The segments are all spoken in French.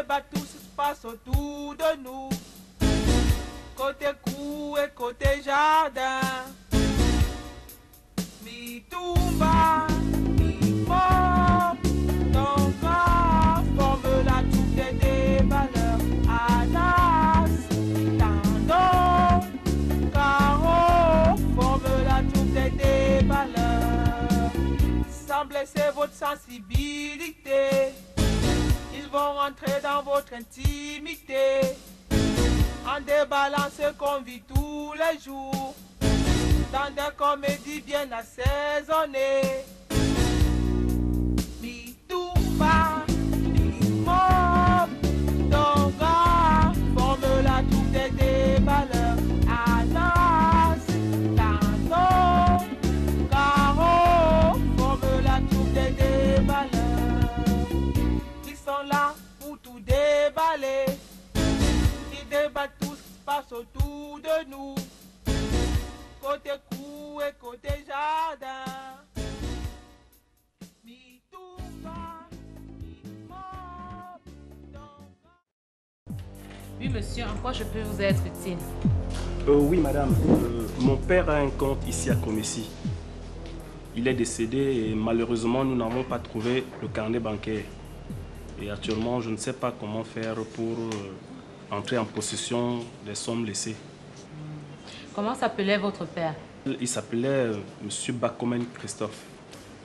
débat, tout se passe autour de nous. Côté cour et côté jardin. Mi tumba, mi mort. Ton corps forme la troupe des valeurs. Anas, tando, caro forme la troupe des valeurs. Sans blesser votre sensibilité, ils vont rentrer dans votre intimité. En déballant ce qu'on vit tous les jours, dans des comédies bien assaisonnées. Mi tumba, mi mob, Donga forme la troupe des valeurs. Anas, Tando, Caro forme la troupe des valeurs. Ils sont là pour tout déballer. Ils débattent tout ce qui se passe autour de nous. Côté cour et côté jardin. Mi tumba, mi mob, Donga. Oui, monsieur, en quoi je peux vous être utile? Oui, madame. Mon père a un compte ici à Comessi. Il est décédé et malheureusement, nous n'avons pas trouvé le carnet bancaire. Et actuellement, je ne sais pas comment faire pour entrer en possession des sommes laissées. Comment s'appelait votre père? Il s'appelait Monsieur Bakomen Christophe.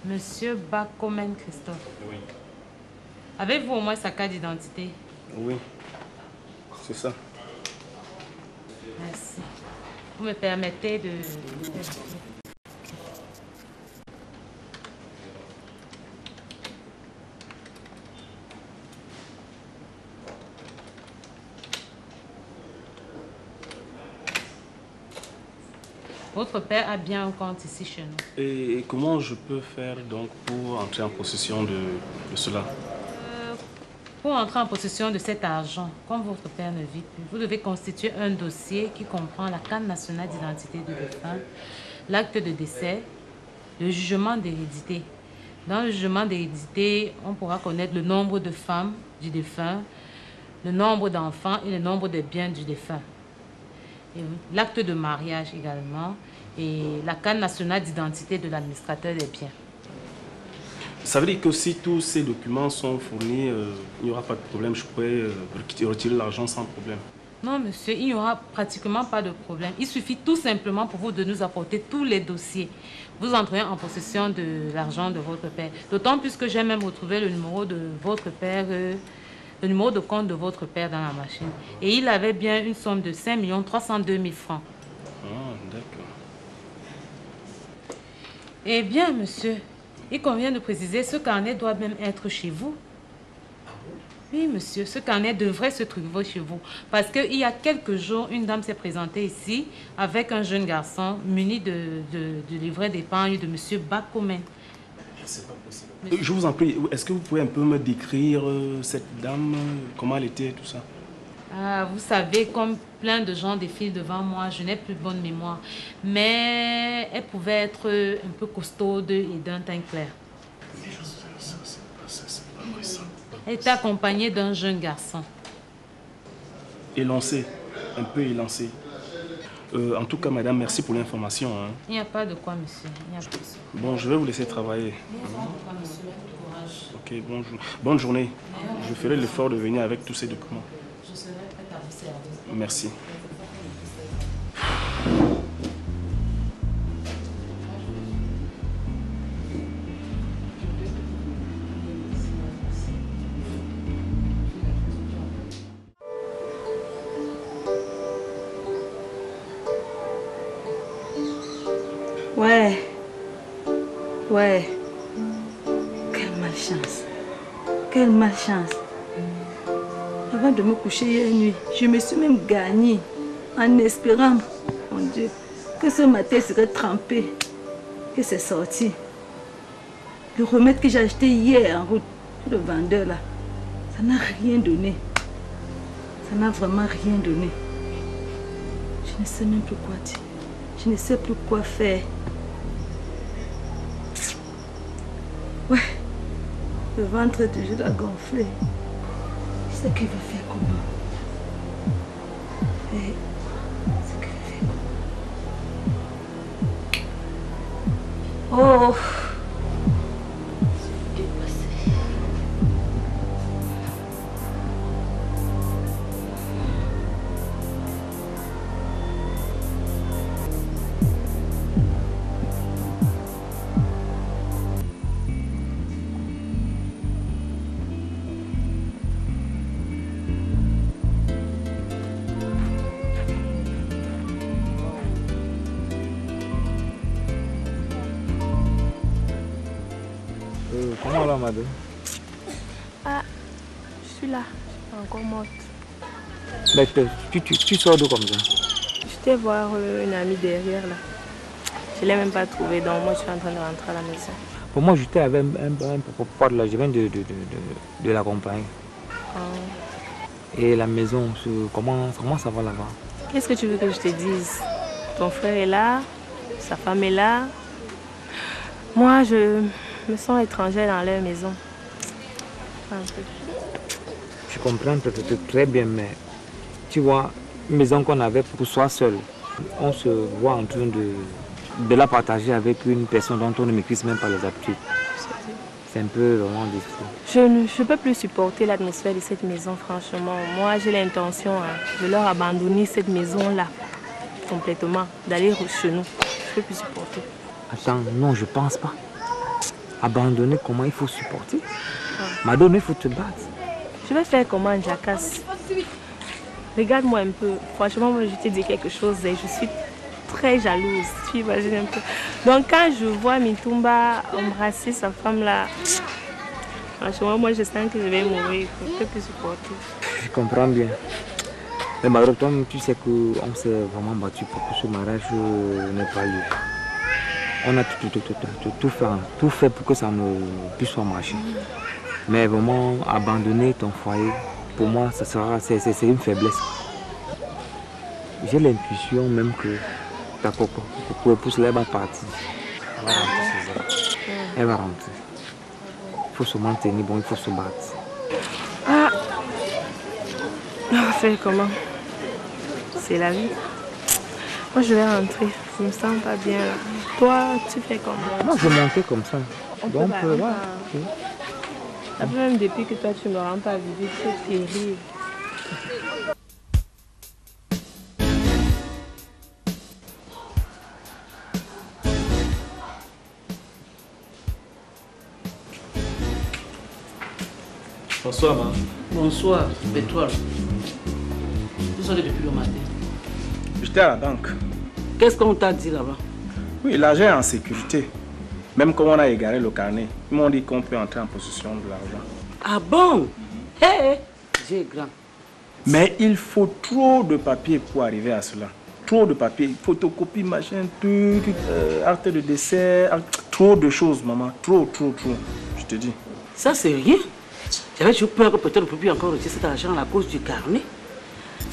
Monsieur Bakomen Christophe. Oui. Avez-vous au moins sa carte d'identité? Oui, c'est ça. Merci. Vous me permettez de... Votre père a bien un compte ici chez nous. Et comment je peux faire donc pour entrer en possession de cela? Pour entrer en possession de cet argent, comme votre père ne vit plus, vous devez constituer un dossier qui comprend la carte nationale d'identité du défunt, l'acte de décès, le jugement d'hérédité. Dans le jugement d'hérédité, on pourra connaître le nombre de femmes du défunt, le nombre d'enfants et le nombre de biens du défunt. L'acte de mariage également et la carte nationale d'identité de l'administrateur des biens. Ça veut dire que si tous ces documents sont fournis, il n'y aura pas de problème, je pourrais retirer l'argent sans problème. Non, monsieur, il n'y aura pratiquement pas de problème. Il suffit tout simplement pour vous de nous apporter tous les dossiers. Vous entrerez en possession de l'argent de votre père. D'autant plus que j'ai même retrouvé le numéro de votre père, le numéro de compte de votre père dans la machine. Et il avait bien une somme de 5 302 000 francs. Ah, d'accord. Eh bien, monsieur, il convient de préciser, ce carnet doit même être chez vous. Oui, monsieur, ce carnet devrait se trouver chez vous. Parce qu'il y a quelques jours, une dame s'est présentée ici avec un jeune garçon muni de livret d'épargne de monsieur Bakomen. C'est pas possible. Je vous en prie, est-ce que vous pouvez un peu me décrire cette dame, comment elle était, tout ça? Ah, vous savez, comme plein de gens défilent devant moi, je n'ai plus bonne mémoire. Mais elle pouvait être un peu costaude et d'un teint clair. Elle était accompagnée d'un jeune garçon. Élancé, un peu élancé. En tout cas, madame, merci pour l'information. Hein. Il n'y a pas de quoi, monsieur. Bon, je vais vous laisser travailler. Ok, bonjour. Bonne journée. Je ferai l'effort de venir avec tous ces documents. Je serai prête à vous servir. Merci. Ouais. Quelle malchance. Quelle malchance. Avant de me coucher hier nuit, je me suis même gagnée en espérant, mon Dieu, que ce matin serait trempé, que c'est sorti. Le remède que j'ai acheté hier en route, le vendeur là, ça n'a rien donné. Ça n'a vraiment rien donné. Je ne sais même plus quoi dire. Je ne sais plus quoi faire. Ouais, le ventre est toujours à gonfler. Ce qu'il veut faire comment? Eh, ce qu'il veut faire comment? Oh! C'est dépassé. Comment alors, madame? Ah, je suis là, je suis pas encore morte. Mais tu sors d'où comme ça? J'étais voir une amie derrière là. Je ne l'ai même pas trouvée, donc moi je suis en train de rentrer à la maison. Pour moi, j'étais avec un pote là, je viens de l'accompagner. Oh. Et la maison, comment ça va là-bas? Qu'est-ce que tu veux que je te dise? Ton frère est là, sa femme est là. Moi, je me sens étrangère dans leur maison. Un peu. Je comprends très bien, mais tu vois, une maison qu'on avait pour soi seul, on se voit en train de la partager avec une personne dont on ne maîtrise même pas les habitudes. C'est un peu vraiment difficile. Je ne peux plus supporter l'atmosphère de cette maison, franchement. Moi, j'ai l'intention de leur abandonner cette maison-là, complètement, d'aller chez nous. Je ne peux plus supporter. Attends, non, je pense pas. Abandonner, comment il faut supporter? Madame, il faut te battre. Je vais faire comment, Jacasse? Regarde-moi un peu. Franchement, moi, je t'ai dit quelque chose et je suis très jalouse. Tu imagines un peu. Donc, quand je vois Mitumba embrasser sa femme là, franchement, moi, je sens que je vais mourir. Je ne peux plus supporter. Je comprends bien. Mais Madame, toi, tu sais qu'on s'est vraiment battu pour que ce mariage n'ait pas lieu. On a tout fait pour que ça ne puisse pas marcher. Mais vraiment, abandonner ton foyer, pour moi, c'est une faiblesse. J'ai l'intuition même que ta coco épouse, elle va partir. Elle va rentrer chez elle. Elle va rentrer. Il faut se maintenir, bon, il faut se battre. Ah, on va faire comment? C'est la vie. Moi, je vais rentrer. Je me sens pas bien là. Toi, tu fais comment? Moi, je montais comme ça. Donc, voilà. Après, même depuis que toi, tu me rends pas visite, c'est terrible. Bonsoir, maman. Bonsoir, Pétrole. Vous allez depuis le matin. J'étais à la banque. Qu'est-ce qu'on t'a dit là-bas? Oui, l'argent est en sécurité. Même quand on a égaré le carnet, ils m'ont dit qu'on peut entrer en possession de l'argent. Ah bon? Hé, j'ai grand. Mais il faut trop de papiers pour arriver à cela. Trop de papiers, photocopie, machin, truc, acte de décès, trop de choses, maman. Trop, je te dis. Ça, c'est rien. J'avais toujours peur que peut-être on ne peut plus encore retirer cet argent à cause du carnet.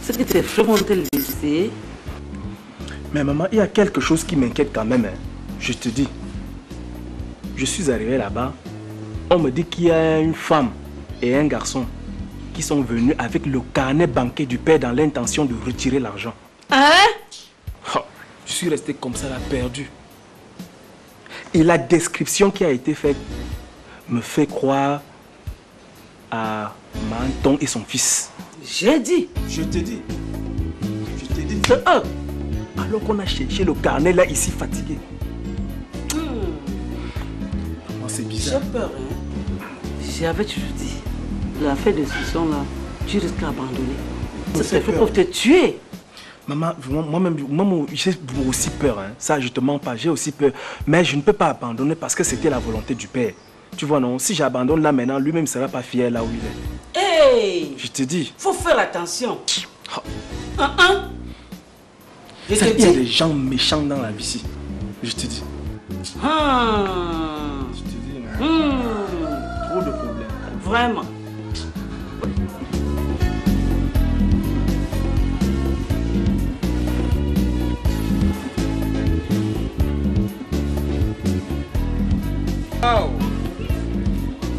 C'est que tes frères vont te laisser. Mais maman, il y a quelque chose qui m'inquiète quand même. Hein. Je te dis. Je suis arrivé là-bas. On me dit qu'il y a une femme et un garçon qui sont venus avec le carnet bancaire du père dans l'intention de retirer l'argent. Hein? Oh, je suis resté comme ça là, perdu. Et la description qui a été faite me fait croire à Manton et son fils. J'ai dit. Je te dis. C'est eux. Alors qu'on a cherché le carnet là, ici, fatigué. C'est bizarre. J'ai peur, hein. J'avais toujours dit, l'affaire de suspicion là, tu risques d'abandonner. C'est fait pour te tuer. Maman, moi-même, j'ai aussi peur. Hein. Ça, je te mens pas, j'ai aussi peur. Mais je ne peux pas abandonner parce que c'était la volonté du père. Tu vois, non? Si j'abandonne là maintenant, lui-même ne sera pas fier là où il est. Hey! Je te dis. Faut faire attention. Oh. Il y a des gens méchants dans la vie ici. Je te dis. Je te dis, trop de problèmes. Vraiment.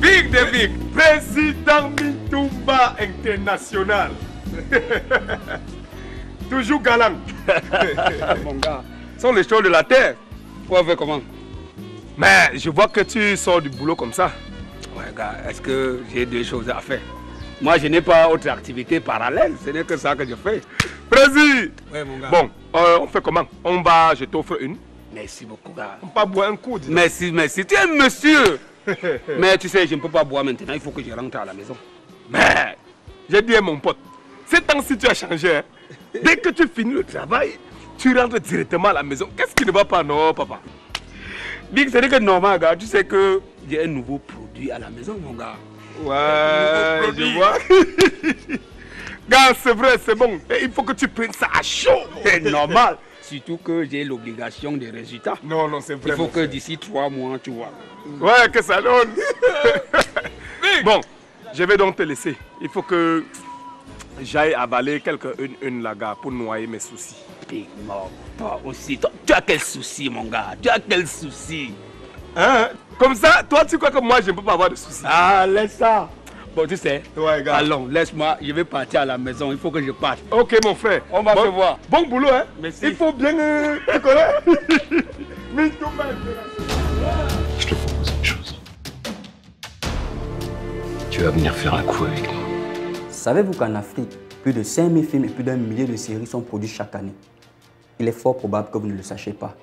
Big écoutez, Vic. Président Mintumba International. Toujours galant. Mon gars, ce sont les choses de la terre. Pour faire comment? Mais je vois que tu sors du boulot comme ça. Ouais, gars, est-ce que j'ai des choses à faire? Moi, je n'ai pas autre activité parallèle. Ce n'est que ça que je fais. Président. Ouais, mon gars. Bon, on fait comment? On va, je t'offre une. Merci beaucoup, gars. On va boire un coup. Dis. Merci, merci. Tu es un monsieur. Mais tu sais, je ne peux pas boire maintenant. Il faut que je rentre à la maison. Mais, j'ai dit à mon pote, ces temps-ci tu as changé. Hein? Dès que tu finis le travail, tu rentres directement à la maison. Qu'est-ce qui ne va pas, non, papa? Big, c'est que normal, gars. Tu sais que j'ai un nouveau produit à la maison, mon gars. Ouais, je vois. Gars, c'est vrai, c'est bon. Et il faut que tu prennes ça à chaud. C'est normal. Surtout que j'ai l'obligation des résultats. Non, non, c'est vrai. Il faut que d'ici 3 mois, tu vois. Ouais, que ça donne. Bon, je vais donc te laisser. Il faut que j'aille avaler une là, gars, pour noyer mes soucis. Big, non, pas aussi. Tu as quel souci, mon gars? Tu as quel souci? Hein? Comme ça, toi, tu crois que moi, je ne peux pas avoir de soucis? Ah, laisse ça. Bon, tu sais. Ouais, gars. Allons, laisse-moi. Je vais partir à la maison. Il faut que je parte. Ok, mon frère. On va se voir. Bon boulot, hein? Merci. Il faut bien... tu connais? Je te propose une chose. Tu vas venir faire un coup avec moi. Savez-vous qu'en Afrique, plus de 5000 films et plus d'1 millier de séries sont produits chaque année? Il est fort probable que vous ne le sachiez pas.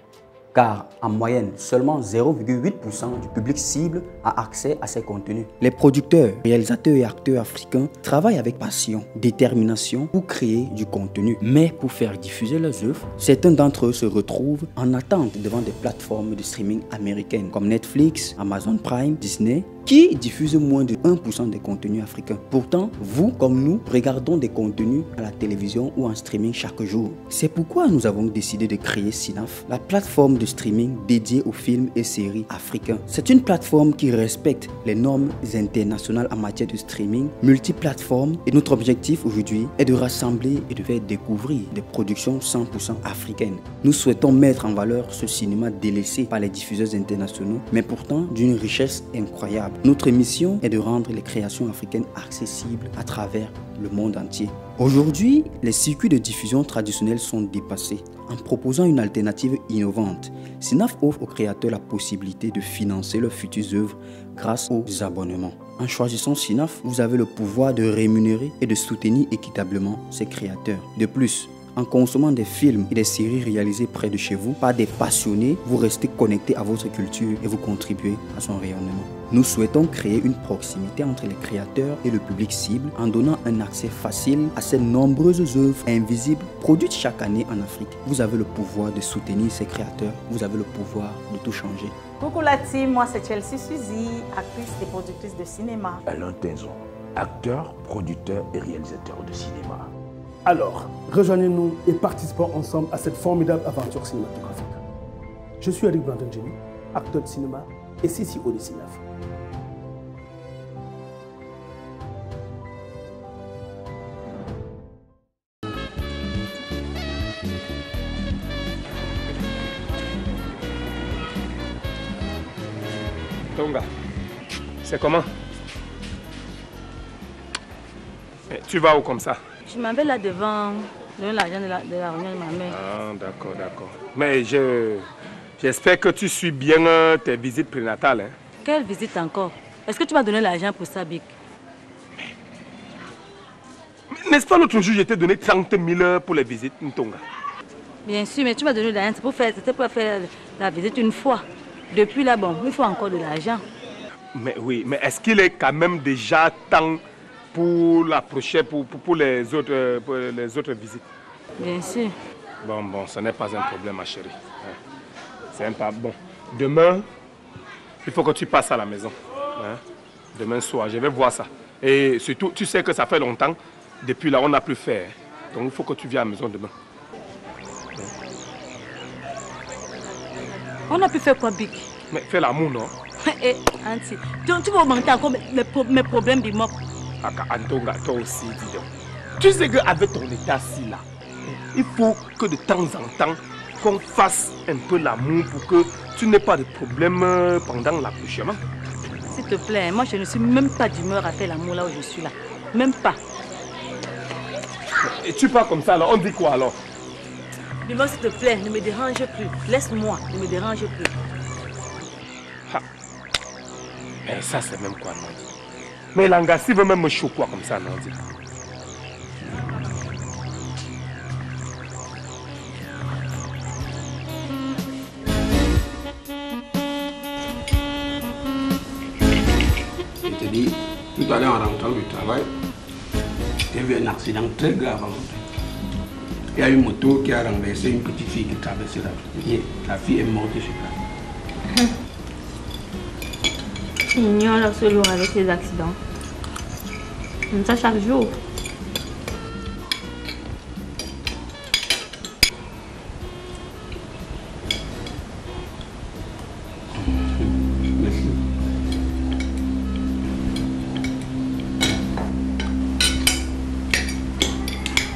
Car en moyenne, seulement 0,8% du public cible a accès à ces contenus. Les producteurs, réalisateurs et acteurs africains travaillent avec passion, détermination pour créer du contenu. Mais pour faire diffuser leurs œuvres, certains d'entre eux se retrouvent en attente devant des plateformes de streaming américaines comme Netflix, Amazon Prime, Disney, qui diffusent moins de 1% des contenus africains. Pourtant, vous comme nous, regardons des contenus à la télévision ou en streaming chaque jour. C'est pourquoi nous avons décidé de créer Cinaf, la plateforme de streaming dédiée aux films et séries africains. C'est une plateforme qui respecte les normes internationales en matière de streaming, multiplateforme, et notre objectif aujourd'hui est de rassembler et de faire découvrir des productions 100% africaines. Nous souhaitons mettre en valeur ce cinéma délaissé par les diffuseurs internationaux, mais pourtant d'une richesse incroyable. Notre mission est de rendre les créations africaines accessibles à travers le monde entier. Aujourd'hui, les circuits de diffusion traditionnels sont dépassés. En proposant une alternative innovante, Cinaf offre aux créateurs la possibilité de financer leurs futures œuvres grâce aux abonnements. En choisissant Cinaf, vous avez le pouvoir de rémunérer et de soutenir équitablement ces créateurs. De plus, en consommant des films et des séries réalisées près de chez vous par des passionnés, vous restez connecté à votre culture et vous contribuez à son rayonnement. Nous souhaitons créer une proximité entre les créateurs et le public cible en donnant un accès facile à ces nombreuses œuvres invisibles produites chaque année en Afrique. Vous avez le pouvoir de soutenir ces créateurs, vous avez le pouvoir de tout changer. Coucou la team, moi c'est Chelsea Suzy, actrice et productrice de cinéma. Alain Tenzon, acteur, producteur et réalisateur de cinéma. Alors, rejoignez-nous et participons ensemble à cette formidable aventure cinématographique. Je suis Eric Brandon Jenny, acteur de cinéma et CCO de Cinaf. Tonga, c'est comment? Tu vas où comme ça? Je m'en vais là devant, donner l'argent de la réunion de ma mère. Ah, d'accord, d'accord. Mais j'espère que tu suis bien tes visites prénatales. Hein? Quelle visite encore? Est-ce que tu m'as donné l'argent pour ça, Bic? N'est-ce pas l'autre jour, je t'ai donné 30 000 pour les visites, Ntonga? Bien sûr, mais tu m'as donné l'argent, c'était pour faire la visite une fois. Depuis là, bon, il faut encore de l'argent. Mais oui, mais est-ce qu'il est quand même déjà temps pour la prochaine, pour les autres visites? Bien sûr. Bon, ce n'est pas un problème, ma chérie. C'est un pas bon. Demain, il faut que tu passes à la maison. Hein? Demain soir, je vais voir ça. Et surtout, tu sais que ça fait longtemps, depuis là, on n'a plus fait. Hein? Donc, il faut que tu viennes à la maison demain. On a pu faire quoi, Bic? Mais fais l'amour, non? Eh, Auntie, tu vas augmenter encore mes problèmes du mob. Antonga, toi aussi, dis donc. Tu sais qu'avec ton état-ci là, il faut que de temps en temps, qu'on fasse un peu l'amour pour que tu n'aies pas de problème pendant l'accouchement. S'il te plaît, moi je ne suis même pas d'humeur à faire l'amour là où je suis là. Même pas. Et tu pars comme ça alors, on dit quoi alors? Dis-moi s'il te plaît, ne me dérange plus. Laisse-moi, ne me dérange plus. Mais ça c'est même quoi, Nandi? Mais Langassi veut même me choquer comme ça, Nandi. Je te dis, tout à l'heure en rentrant du travail, j'ai vu un accident très grave. Il y a une moto qui a renversé une petite fille qui traversait la rue. Et la fille est morte sur place. Tu ignores ce jour avec les accidents. Comme ça chaque jour.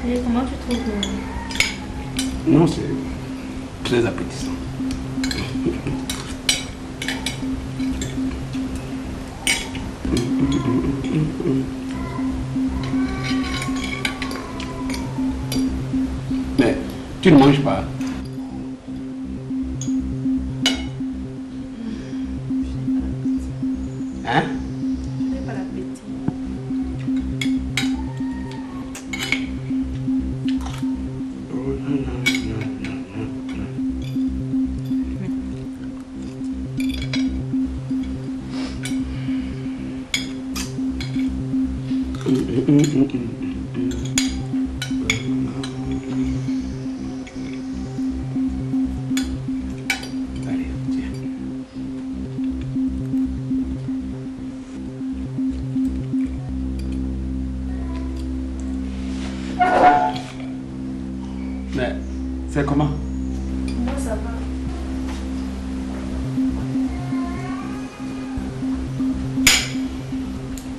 Et comment tu trouves Non, c'est très appétissant. Mais tu ne manges pas. Hein? Je n'ai pas l'appétit. Mais c'est comment? Moi ça va.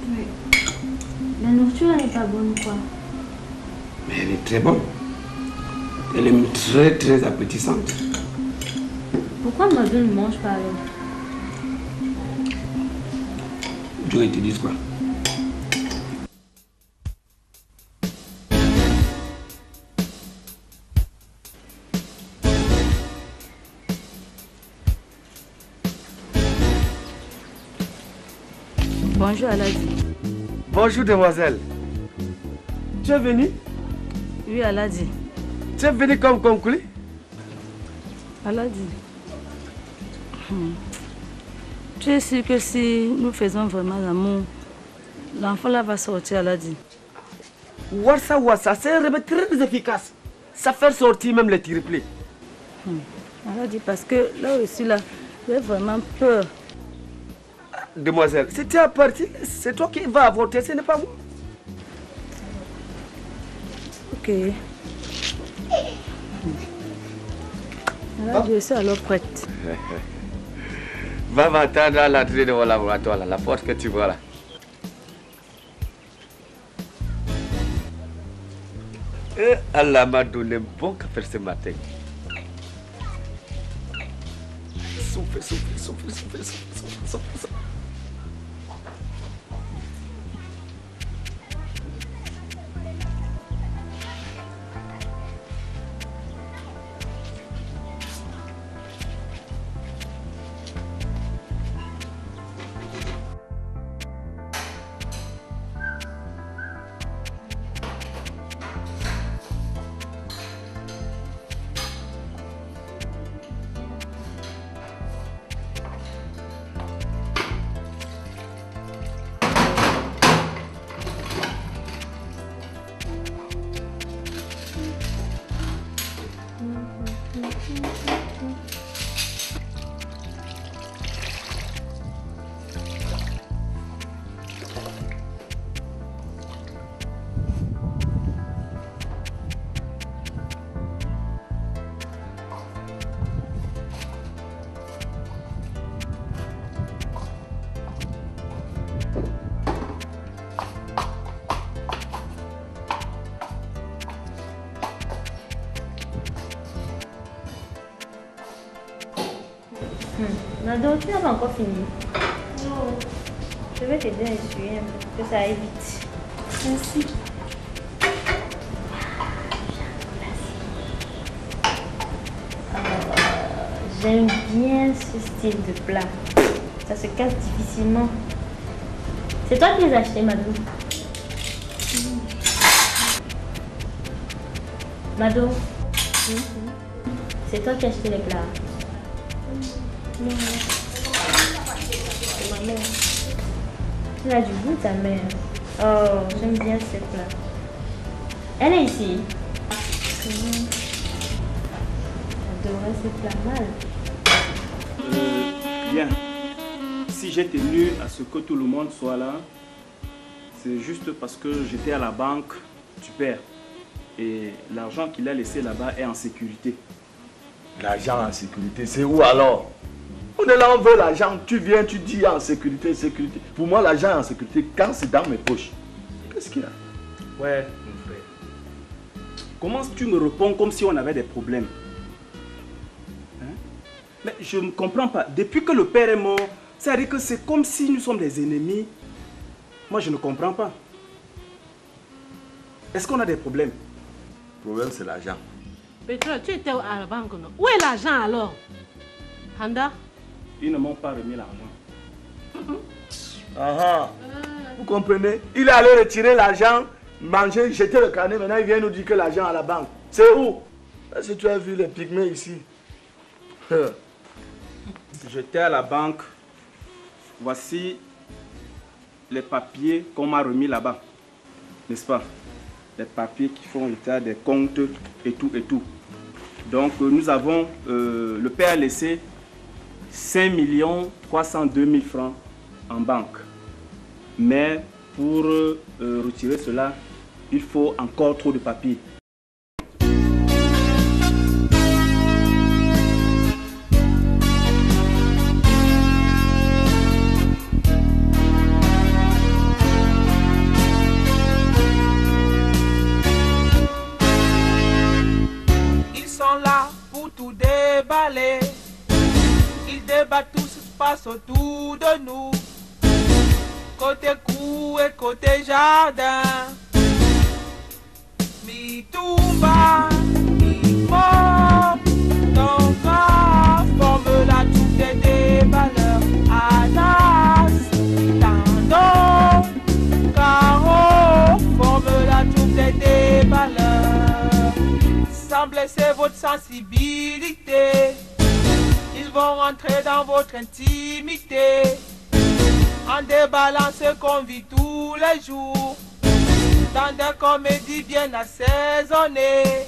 Oui. La nourriture elle n'est pas bonne quoi. Mais elle est très bonne. Elle est très très appétissante. Pourquoi Madou ne mange pas alors? Je vais te dire quoi? Bonjour Aladi. Bonjour demoiselle. Tu es venue? Oui Aladi. Tu es venue comme conclu? Aladi. Tu es sûr que si nous faisons vraiment l'amour, l'enfant là va sortir Aladi? Wassa, c'est un remède très efficace. Ça fait sortir même les triplés. Aladi, parce que là aussi là, j'ai vraiment peur. Demoiselle, si tu es partie, c'est toi qui vas avorter, ce n'est pas moi. Ok. Alors, je suis alors prête. Va m'attendre à l'entrée de mon laboratoire, la porte que tu vois là. Et Allah m'a donné un bon café ce matin. Souffle. La nourriture n'a pas encore fini. Non. Je vais t'aider à essuyer un peu, que ça aille vite. Merci. J'aime bien ce style de plat. Ça se casse difficilement. C'est toi qui les as achetés, Mado? Mado? C'est toi qui as acheté les plats? Non. C'est ma mère. Tu as du goût, ta mère. Oh, j'aime bien ces plats. Elle est ici. J'adorais ces plats mal. Bien. Si j'ai tenu à ce que tout le monde soit là, c'est juste parce que j'étais à la banque du père. Et l'argent qu'il a laissé là-bas est en sécurité. L'argent en sécurité, c'est où alors? On est là, on veut l'argent. Tu viens, tu dis en sécurité, sécurité. Pour moi, l'argent est en sécurité quand c'est dans mes poches. Qu'est-ce qu'il y a? Ouais, mon frère. Comment tu me réponds comme si on avait des problèmes? Hein? Mais je ne comprends pas. Depuis que le père est mort, ça veut dire que c'est comme si nous sommes des ennemis. Moi, je ne comprends pas. Est-ce qu'on a des problèmes? Le problème, c'est l'argent. Pétrole, tu étais à la banque, non? Où est l'argent alors? Handa? Ils ne m'ont pas remis l'argent. Vous comprenez? Il est allé retirer l'argent, manger, jeter le carnet. Maintenant, il vient nous dire que l'argent à la banque. C'est où? Est-ce que tu as vu les pygmées ici? J'étais à la banque. Voici les papiers qu'on m'a remis là-bas. N'est-ce pas? Les papiers qui font état des comptes et tout et tout. Donc nous avons, le père a laissé 5 302 000 francs en banque. Mais pour retirer cela, il faut encore trop de papiers. Ils débattent tout ce qui se passe autour de nous. Côté cour et côté jardin. Mitumba, Mifo, ton corps forme la troupe des valeurs. Anas, Tando, Caro forme la troupe des valeurs. Sans blesser votre sensibilité, ils vont rentrer dans votre intimité en déballant ce qu'on vit tous les jours dans des comédies bien assaisonnées.